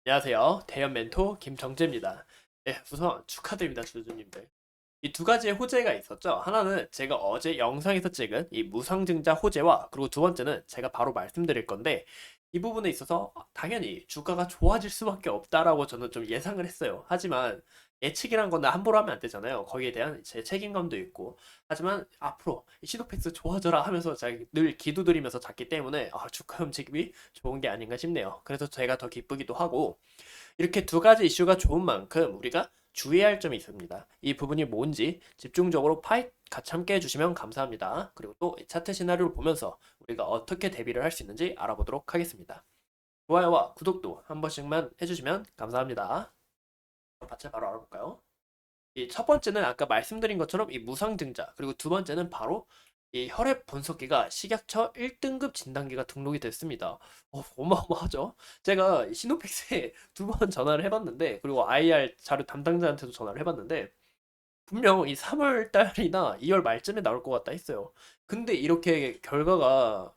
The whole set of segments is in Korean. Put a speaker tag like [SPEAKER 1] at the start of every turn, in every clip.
[SPEAKER 1] 안녕하세요. 대연 멘토 김정재입니다. 네, 우선 축하드립니다, 주주님들. 이 두 가지의 호재가 있었죠. 하나는 제가 어제 영상에서 찍은 이 무상증자 호재와 그리고 두 번째는 제가 바로 말씀드릴 건데 이 부분에 있어서 당연히 주가가 좋아질 수밖에 없다라고 저는 좀 예상을 했어요. 하지만 예측이란 건 함부로 하면 안 되잖아요. 거기에 대한 제 책임감도 있고. 하지만 앞으로 이 시도팩스 좋아져라 하면서 제가 늘 기도드리면서 잤기 때문에 주가 움직임이 좋은 게 아닌가 싶네요. 그래서 제가 더 기쁘기도 하고 이렇게 두 가지 이슈가 좋은 만큼 우리가 주의할 점이 있습니다. 이 부분이 뭔지 집중적으로 같이 함께 해주시면 감사합니다. 그리고 또 차트 시나리오를 보면서 우리가 어떻게 대비를 할 수 있는지 알아보도록 하겠습니다. 좋아요와 구독도 한 번씩만 해주시면 감사합니다. 같이 바로 알아볼까요? 이 첫 번째는 아까 말씀드린 것처럼 이 무상증자, 그리고 두 번째는 바로 이 혈액 분석기가 식약처 1등급 진단기가 등록이 됐습니다. 어마어마하죠? 제가 시노팩스에 두 번 전화를 해봤는데, 그리고 IR 자료 담당자한테도 전화를 해봤는데, 분명 이 3월 달이나 2월 말쯤에 나올 것 같다 했어요. 근데 이렇게 결과가,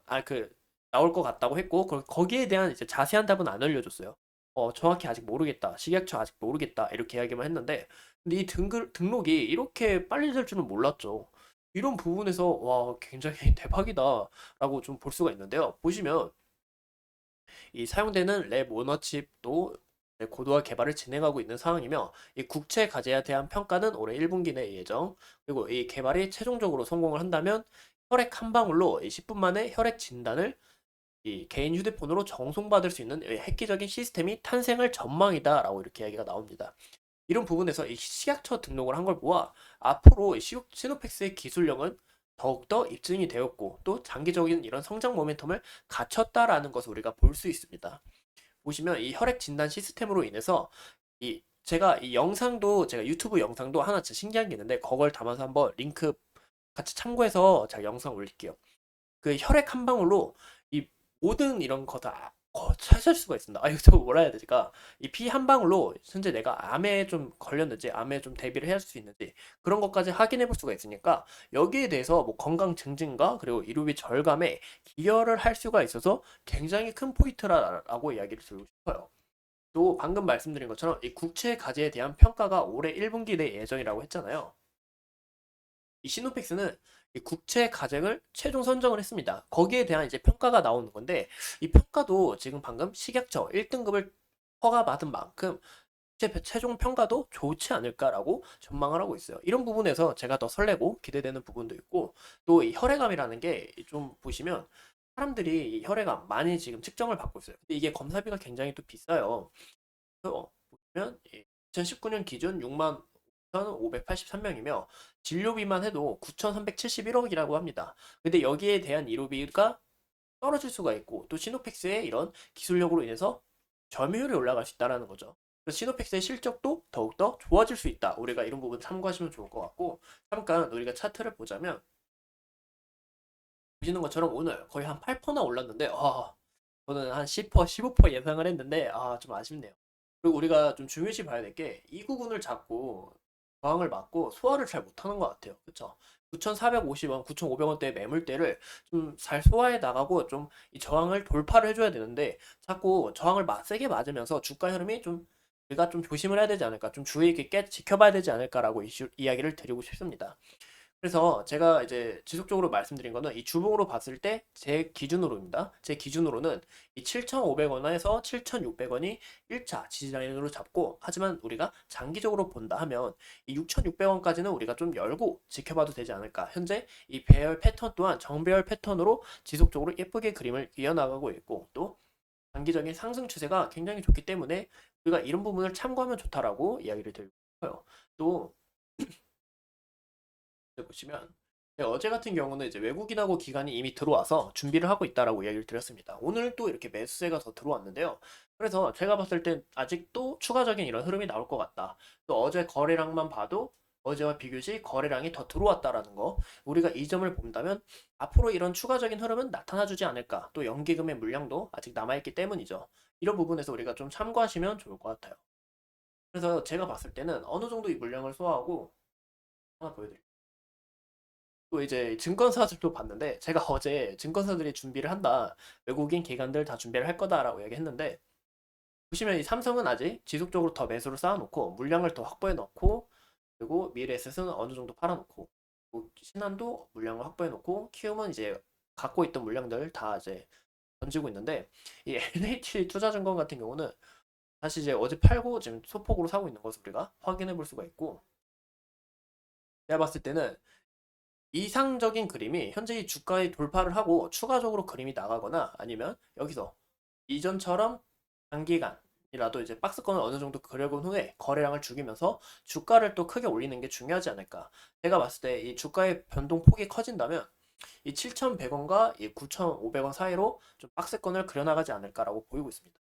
[SPEAKER 1] 나올 것 같다고 했고, 거기에 대한 이제 자세한 답은 안 알려줬어요. 정확히 아직 모르겠다. 식약처 아직 모르겠다. 이렇게 이야기만 했는데, 근데 이 등록이 이렇게 빨리 될 줄은 몰랐죠. 이런 부분에서, 와, 굉장히 대박이다라고 좀 볼 수가 있는데요. 보시면, 이 사용되는 랩 오너칩도 고도화 개발을 진행하고 있는 상황이며 이 국채 과제에 대한 평가는 올해 1분기 내 예정. 그리고 이 개발이 최종적으로 성공을 한다면 혈액 한 방울로 10분 만에 혈액 진단을 이 개인 휴대폰으로 정송받을 수 있는 획기적인 시스템이 탄생할 전망이다라고 이렇게 이야기가 나옵니다. 이런 부분에서 이 식약처 등록을 한 걸 보아 앞으로 시노팩스의 기술력은 더욱더 입증이 되었고 또 장기적인 이런 성장 모멘텀을 갖췄다라는 것을 우리가 볼 수 있습니다. 보시면 이 혈액 진단 시스템으로 인해서 이 제가 이 영상도 제가 유튜브 영상도 하나 진짜 신기한 게 있는데 그걸 담아서 한번 링크 같이 참고해서 제가 영상 올릴게요. 그 혈액 한 방울로 이 모든 이런 거 다 찾을 수가 있습니다. 이거 저 뭐라 해야 되지까 이 피 한 방울로 현재 내가 암에 좀 걸렸는지 암에 좀 대비를 해야 할 수 있는지 그런 것까지 확인해 볼 수가 있으니까 여기에 대해서 뭐 건강 증진과 그리고 의료비 절감에 기여를 할 수가 있어서 굉장히 큰 포인트라고 이야기를 드리고 싶어요. 또 방금 말씀드린 것처럼 이 국채 과제에 대한 평가가 올해 1분기 내 예정이라고 했잖아요. 이 시노픽스는 이 국채 가액을 최종 선정을 했습니다. 거기에 대한 이제 평가가 나오는 건데 이 평가도 지금 방금 식약처 1등급을 허가받은 만큼 최종 평가도 좋지 않을까라고 전망을 하고 있어요. 이런 부분에서 제가 더 설레고 기대되는 부분도 있고 또 이 혈액암이라는 게 좀 보시면 사람들이 이 혈액암 많이 지금 측정을 받고 있어요. 근데 이게 검사비가 굉장히 또 비싸요. 그래서 보면 2019년 기준 6만 583명이며 진료비만 해도 9,371억이라고 합니다. 근데 여기에 대한 의료비가 떨어질 수가 있고 또 시노팩스의 이런 기술력으로 인해서 점유율이 올라갈 수 있다는 거죠. 그래서 시노팩스의 실적도 더욱더 좋아질 수 있다. 우리가 이런 부분 참고하시면 좋을 것 같고 잠깐 우리가 차트를 보자면 보시는 것처럼 오늘 거의 한 8%나 올랐는데 저는 한 10%, 15% 예상을 했는데 좀 아쉽네요. 그리고 우리가 좀 중요시 봐야 될 게 이 부분을 잡고 저항을 맞고 소화를 잘 못하는 것 같아요. 그쵸? 9,450원, 9,500원대 매물대를 좀 잘 소화해 나가고 좀 이 저항을 돌파를 해줘야 되는데 자꾸 저항을 세게 맞으면서 주가 흐름이 좀 우리가 좀 조심을 해야 되지 않을까, 좀 주의 깊게 지켜봐야 되지 않을까라고 이야기를 드리고 싶습니다. 그래서 제가 이제 지속적으로 말씀드린 거는 이 주봉으로 봤을 때 제 기준으로입니다. 제 기준으로는 이 7,500원에서 7,600원이 1차 지지라인으로 잡고 하지만 우리가 장기적으로 본다 하면 이 6,600원까지는 우리가 좀 열고 지켜봐도 되지 않을까. 현재 이 배열 패턴 또한 정배열 패턴으로 지속적으로 예쁘게 그림을 이어나가고 있고 또 장기적인 상승 추세가 굉장히 좋기 때문에 우리가 이런 부분을 참고하면 좋다라고 이야기를 드리고 싶어요. 또 보시면 어제 같은 경우는 이제 외국인하고 기관이 이미 들어와서 준비를 하고 있다라고 이야기를 드렸습니다. 오늘 또 이렇게 매수세가 더 들어왔는데요. 그래서 제가 봤을 땐 아직도 추가적인 이런 흐름이 나올 것 같다. 또 어제 거래량만 봐도 어제와 비교시 거래량이 더 들어왔다라는 거. 우리가 이 점을 본다면 앞으로 이런 추가적인 흐름은 나타나주지 않을까. 또 연기금의 물량도 아직 남아있기 때문이죠. 이런 부분에서 우리가 좀 참고하시면 좋을 것 같아요. 그래서 제가 봤을 때는 어느 정도 이 물량을 소화하고 하나 보여드릴게요. 또 이제 증권사들도 봤는데 제가 어제 증권사들이 준비를 한다. 외국인 기관들 다 준비를 할 거다라고 얘기했는데 보시면 이 삼성은 아직 지속적으로 더 매수를 쌓아놓고 물량을 더 확보해 놓고, 그리고 미래에셋은 어느 정도 팔아놓고, 뭐 신한도 물량을 확보해 놓고, 키움은 이제 갖고 있던 물량들 다 이제 던지고 있는데, 이 NH 투자증권 같은 경우는 다시 이제 어제 팔고 지금 소폭으로 사고 있는 것을 우리가 확인해 볼 수가 있고, 내가 봤을 때는 이상적인 그림이 현재 이 주가의 돌파를 하고 추가적으로 그림이 나가거나, 아니면 여기서 이전처럼 단기간이라도 이제 박스권을 어느 정도 그려본 후에 거래량을 죽이면서 주가를 또 크게 올리는 게 중요하지 않을까. 제가 봤을 때 이 주가의 변동폭이 커진다면 이 7,100원과 이 9,500원 사이로 좀 박스권을 그려나가지 않을까라고 보이고 있습니다.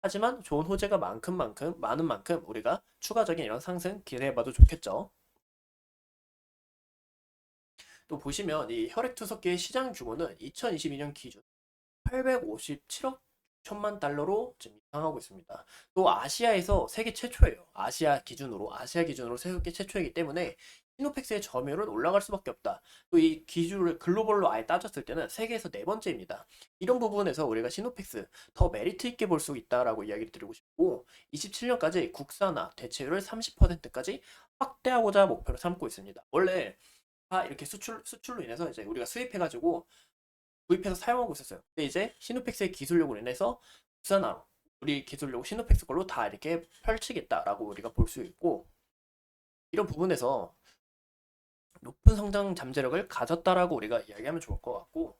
[SPEAKER 1] 하지만 좋은 호재가 많은 만큼 우리가 추가적인 이런 상승 기대해봐도 좋겠죠. 또 보시면 이 혈액투석기의 시장 규모는 2022년 기준 857억 6천만 달러로 지금 예상하고 있습니다. 또 아시아에서 세계 최초예요. 아시아 기준으로 세계 최초이기 때문에 시노펙스의 점유율은 올라갈 수밖에 없다. 또 이 기준을 글로벌로 아예 따졌을 때는 세계에서 네 번째입니다. 이런 부분에서 우리가 시노펙스 더 메리트 있게 볼 수 있다라고 이야기를 드리고 싶고, 27년까지 국산화 대체율을 30%까지 확대하고자 목표로 삼고 있습니다. 원래 다 이렇게 수출로 인해서 이제 우리가 수입해가지고 구입해서 사용하고 있었어요. 근데 이제 시노펙스의 기술력으로 인해서 국산화로 우리 기술력 시노펙스 걸로 다 이렇게 펼치겠다라고 우리가 볼 수 있고, 이런 부분에서 높은 성장 잠재력을 가졌다라고 우리가 이야기하면 좋을 것 같고,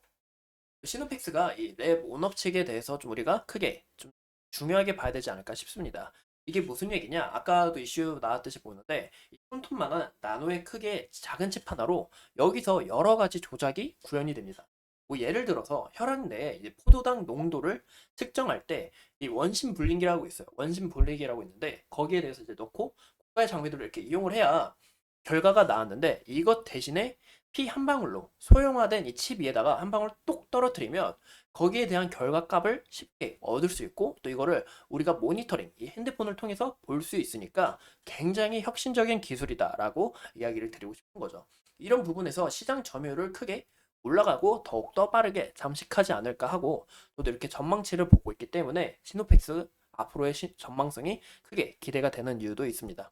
[SPEAKER 1] 시노펙스가 이 랩 온업 측에 대해서 좀 우리가 크게 좀 중요하게 봐야 되지 않을까 싶습니다. 이게 무슨 얘기냐? 아까도 이슈 나왔듯이 보는데 이 톤톤만한 나노의 크기의 작은 칩 하나로 여기서 여러 가지 조작이 구현이 됩니다. 뭐 예를 들어서 혈액 내에 이제 포도당 농도를 측정할 때 이 원심 분리기라고 있어요. 원심 분리기라고 있는데 거기에 대해서 이제 넣고 고가의 장비들을 이렇게 이용을 해야 결과가 나왔는데, 이것 대신에 피 한 방울로 소형화된 이 칩 위에다가 한 방울 똑 떨어뜨리면 거기에 대한 결과값을 쉽게 얻을 수 있고, 또 이거를 우리가 모니터링, 이 핸드폰을 통해서 볼 수 있으니까 굉장히 혁신적인 기술이다라고 이야기를 드리고 싶은 거죠. 이런 부분에서 시장 점유율을 크게 올라가고 더욱더 빠르게 잠식하지 않을까 하고, 또 이렇게 전망치를 보고 있기 때문에 시노펙스 앞으로의 전망성이 크게 기대가 되는 이유도 있습니다.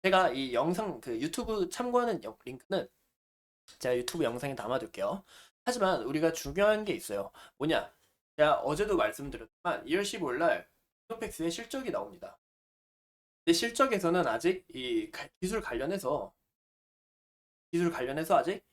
[SPEAKER 1] 제가 이 영상 그 유튜브 참고하는 링크는 제가 유튜브 영상에 담아둘게요. 하지만 우리가 중요한 게 있어요. 뭐냐? 제가 어제도 말씀드렸지만 2월 15일 날 시노펙스의 실적이 나옵니다. 근데 실적에서는 아직 이 기술 관련해서 아직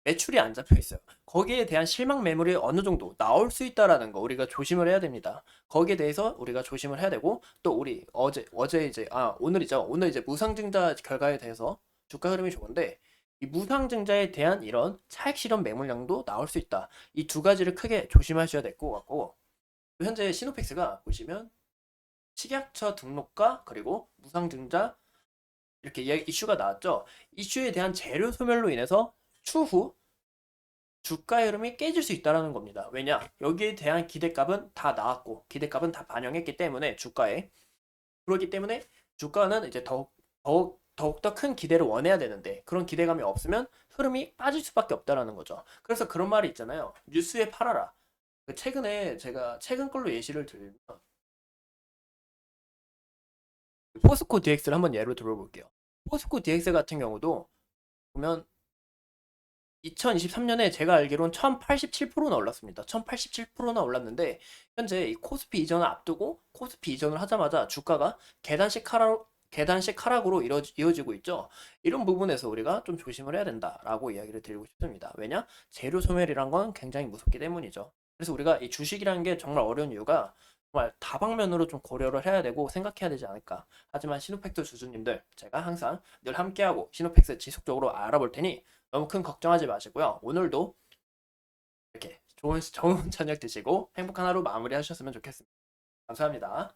[SPEAKER 1] 매출이 안 잡혀 있어요. 거기에 대한 실망 매물이 어느 정도 나올 수 있다라는 거 우리가 조심을 해야 됩니다. 거기에 대해서 우리가 조심을 해야 되고, 또 우리 어제 이제 오늘이죠. 오늘 이제 무상증자 결과에 대해서 주가 흐름이 좋은데, 이 무상증자에 대한 이런 차익 실현 매물량도 나올 수 있다. 이 두 가지를 크게 조심하셔야 될 것 같고, 현재 시노펙스가 보시면 식약처 등록과 그리고 무상증자 이렇게 이슈가 나왔죠. 이슈에 대한 재료 소멸로 인해서 추후 주가 흐름이 깨질 수 있다는 겁니다. 왜냐? 여기에 대한 기대값은 다 나왔고 기대값은 다 반영했기 때문에 주가에, 그렇기 때문에 주가는 이제 더욱더 큰 기대를 원해야 되는데, 그런 기대감이 없으면 흐름이 빠질 수밖에 없다는 거죠. 그래서 그런 말이 있잖아요. 뉴스에 팔아라. 최근에 제가 최근 걸로 예시를 들면 포스코 DX를 한번 예로 들어볼게요. 포스코 DX 같은 경우도 보면 2023년에 제가 알기로는 1087%나 올랐습니다. 1087%나 올랐는데 현재 이 코스피 이전을 앞두고 코스피 이전을 하자마자 주가가 계단식 하락으로 이어지고 있죠. 이런 부분에서 우리가 좀 조심을 해야 된다라고 이야기를 드리고 싶습니다. 왜냐? 재료 소멸이란 건 굉장히 무섭기 때문이죠. 그래서 우리가 이 주식이라는 게 정말 어려운 이유가 정말 다방면으로 좀 고려를 해야 되고 생각해야 되지 않을까. 하지만 시노펙스 주주님들, 제가 항상 늘 함께하고 시노펙스 지속적으로 알아볼 테니 너무 큰 걱정하지 마시고요. 오늘도 이렇게 좋은 저녁 드시고 행복한 하루 마무리하셨으면 좋겠습니다. 감사합니다.